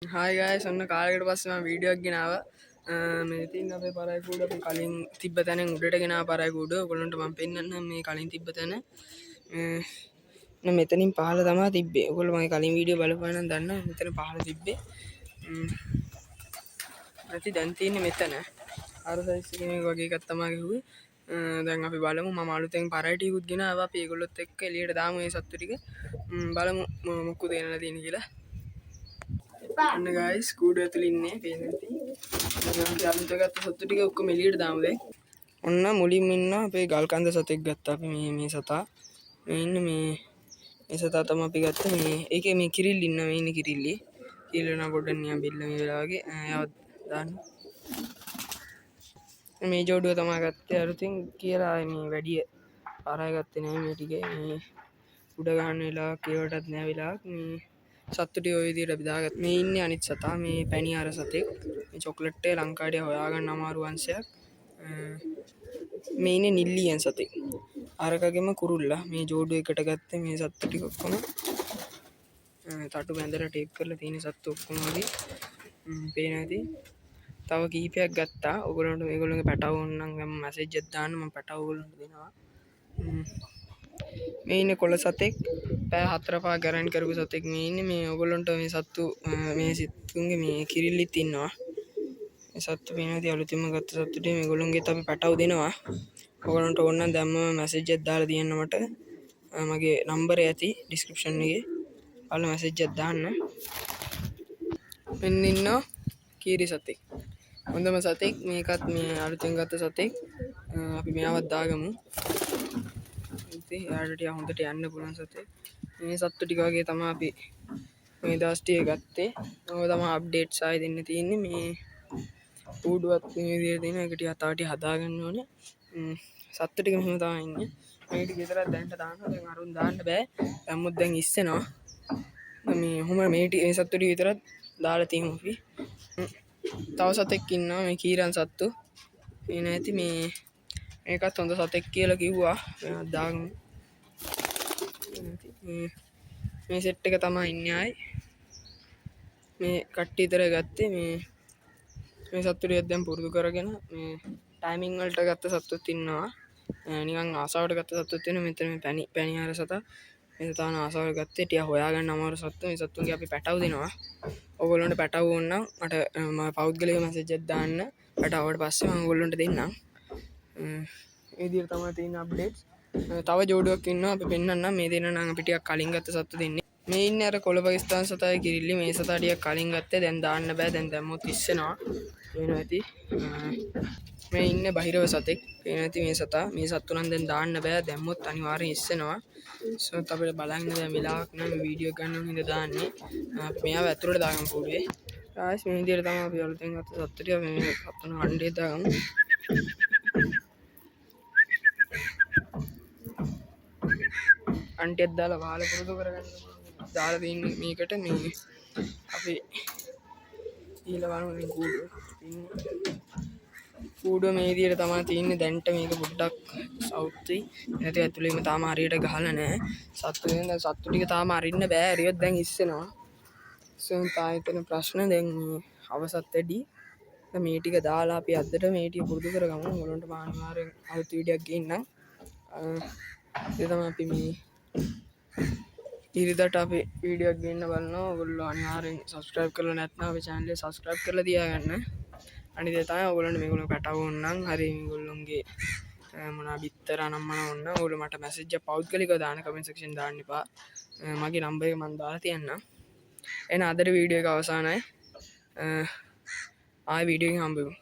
Hi guys, ඔන්න කාලයකට පස්සේ මම වීඩියෝ එකක් ගෙනාවා. මේ ඉතින් අපේ පරායි කූඩ අපි කලින් තිබ්බ තැනෙන් උඩට ගෙනාවා පරායි කූඩ. ඔයගොල්ලන්ට මම පෙන්නන්නම් මේ කලින් තිබ්බ තැන. මෙතනින් පහළ තමයි තිබ්බේ. ඔයගොල්ලෝ මගේ කලින් වීඩියෝ බලපුවා නම් දන්නවා මෙතන පහළ තිබ්බේ. නැති දැන් තියෙන්නේ මෙතන. අර සයිස් එකේ මේක වගේ එකක් තමයි ගහුවේ. දැන් අපි බලමු මම අලුතෙන් පරායි ටිකුත් ගෙනාවා. අපි ඒගොල්ලොත් එක්ක එළියට දාමු මේ සත්තු ටික. බලමු මොකද වෙනලා තියෙන්නේ කියලා. අන්න ගයිස් කූඩුව ඇතුළේ ඉන්නේ පේන ඇති. අපි අලුත ගත්ත සත්තු ටික ඔක්කොම එළියට දාමු දැන්. ඔන්න මුලින්ම ඉන්න අපේ ගල් කන්ද සතෙක් ගත්තා අපි මේ සතා. මේ ඉන්නේ මේ සතා තමයි අපි ගත්තා. මේ ඒකේ මේ කිරිල්ල ඉන්නවා මේ ඉන්නේ කිරිල්ලි. කිරිල්ල නම් පොඩ්ඩක් නිකන් බිල්ල මේ වෙලාව වගේ යවත් දාන්න. මේ ජෝඩුව තමයි ගත්තේ අලුතින් කියලා මේ වැඩි පාරයි ගත්තේ නෑ මේ ටිකේ මේ උඩ ගන්න වෙලාවක් ඒවටත් නෑ වෙලාවක් මේ සත්තු ටික ඔය විදිහට අපි දාගත්තා. මේ ඉන්නේ අනිත් සතා මේ පැණි අර සතෙක්. මේ චොක්ලට් එක ලංකාවේ හොයාගන්න අමාරු වංශයක්. මේ ඉන්නේ නිල්ලියන් සතෙක්. අරකගෙම කුරුල්ලා මේ ජෝඩුව එකට ගත්තේ මේ සත්තු ටික ඔක්කොම. තටු බැඳලා ටේප් කරලා තියෙන සත්තු ඔක්කොම වගේ. පේන ඇති. තව කීපයක් ගත්තා. ඔයගොල්ලන්ට මේගොල්ලෝගේ පැටව ඕන නම් මම මැසේජ් එකක් දාන්න මම පැටව ඔයගොල්ලන්ට දෙනවා. මේ ඉන්නේ කොළ සතෙක්. පැය 4-5 ගැරන්ටි කරපු සතෙක් මේ ඉන්නේ. මේ ඔයගොල්ලන්ට මේ සත්තු මේ සිත්තුන්ගේ මේ කිරිල්ලිත් ඉන්නවා. මේ සත්තු පේනදී අලුතින්ම ගත්ත සත්තු ටික මේගොල්ලන්ගෙත් අපි පැටව දෙනවා. ඔයගොල්ලන්ට ඕන නම් දැම්මම මැසේජ් එකක් දාලා තියන්න මට. මගේ නම්බරය ඇති ඩිස්ක්‍රිප්ෂන් එකේ. ඔයාලා මැසේජ් එකක් දාන්න. මෙන්න ඉන්නවා කීරි සතෙක්. හොඳම සතෙක් මේකත් මේ අලුතෙන් ගත්ත සතෙක්. අපි මෙයාවත් දාගමු. ඉතින් එයාට ටික හොඳට යන්න පුළුවන් සතෙක්. මේ සත්තු ටික වගේ තමයි අපි මේ දවස් ටික ගත්තේ. ඔය තමයි අප්ඩේට්ස් ආයෙ දෙන්න තියෙන්නේ. මේ කූඩුවත් මේ විදිහට දෙන එක ටික තව ටික හදාගන්න ඕනේ. සත්තු ටික මෙහෙම තමයි ඉන්නේ. මේ ටික විතරක් දැන්ට දානවා. දැන් අරුන් දාන්න බෑ. දැම්මොත් දැන් ඉස්සෙනවා. මේ ඔහොම මේ සත්තු ටික විතරක් දාලා තියමු අපි. තව සතෙක් ඉන්නවා මේ කීරන් සත්තු. මේ නැති මේ මේකත් හොඳ සතෙක් කියලා කිව්වා. මේවත් දාගමු. මේ සෙට් එක තමයි ඉන්නේ ආයි. මේ කට්ටිය විතර ගත්තේ මේ සත්තු ටික දැන් පුරුදු කරගෙන මේ ටයිමින් වලට ගත්ත සත්තුත් ඉන්නවා. නිකන් ආසාවට ගත්ත සත්තුත් ඉන්නවා. මෙතන මේ පැණි ආර සතා. මේ සතාන ආසාවට ගත්තේ ටික හොයාගන්න අමාරු සත්තු. මේ සත්තුන්ගේ අපි පැටව දෙනවා. ඔයගොල්ලන්ට පැටව ඕන නම් මට මම පෞද්ගලික මැසේජ් එකක් දාන්න. පැටවට පස්සේ මම ඔයගොල්ලන්ට දෙන්නම්. මේ විදිහට තමයි තියෙන අප්ඩේට්ස්. තව ජෝඩුවක් ඉන්නවා අපි පෙන්නන්නම්. මේ දෙන්න නම් අපි ටිකක් කලින් ගත්ත සත්තු දෙන්නේ. මේ ඉන්නේ අර කොළපකිස්තාන් සතායි කිරිල්ලි. මේ සතා ටිකක් කලින් ගත්තේ. දැන් දාන්න බෑ. දැන් දැම්මොත් ඉස්සෙනවා. පේනවා ඇති. මේ ඉන්නේ බහිරව සතෙක්. පේනවා ඇති මේ සතා. මේ සත්තු නම් දැන් දාන්න බෑ. දැම්මොත් අනිවාර්යෙන් ඉස්සෙනවා. සොත් අපිට බලන්න දැන් වෙලාවක් නෑ මේ වීඩියෝ ගන්න හින්දා දාන්නේ. අපි මෙයාව ඇතුළට දාගමු පොඩේ. ආයෙත් මේ විදිහට තමයි අපි අලුතෙන් ගත්ත සත්තු ටික මේ පත්තන අණ්ඩේ දාගමු. අන්ටියක් දාලා වහල පුරුදු කරගන්න. දාලා තින්නේ මේකට මේ අපි ඊළවන මේ කූඩුව මේ විදිහට තමයි තින්නේ. දැන්ට මේක පොඩ්ඩක් සවුත්යි. නැති ඇතුළේම තාම හරියට ගහලා නැහැ. සත්තු දැන් සත්තු ටික තාම අරින්න බෑ. හරියොත් දැන් ඉස්සෙනවා. තායතන ප්‍රශ්න දැන් අවසත් වැඩි. දැන් මේ ටික දාලා අපි අද්දට මේ ටික පුරුදු කරගමු. ඔයගොල්ලන්ට මම අනිවාර්යෙන් අලුත් වීඩියෝ එකක් ගේන්නම්. ඒ තමයි අපි මේ ඉරිදට අපි වීඩියෝ එකක් ගේන්න බලනවා. ඔයගොල්ලෝ අනිවාර්යෙන් සබ්ස්ක්‍රයිබ් කරලා නැත්නම් අපේ channel එක සබ්ස්ක්‍රයිබ් කරලා තියාගන්න. අනිත් දේ තමයි ඔයගොල්ලන්ට මේගොල්ලෝ පැටව ඕන නම් හරි මේගොල්ලොන්ගේ මොනවා බිත්තර අනම්මන ඕන නම් ඔයගොල්ලෝ මට මැසේජ් එක පෞද්ගලිකව දාන්න කමෙන්ට් සෙක්ෂන් දාන්න එපා. මගේ නම්බර් එක මම දාලා තියන්නම්. එහෙනම් අදට වීඩියෝ එක අවසానයි. ආයෙ වීඩියෝ එකකින් හම්බෙමු.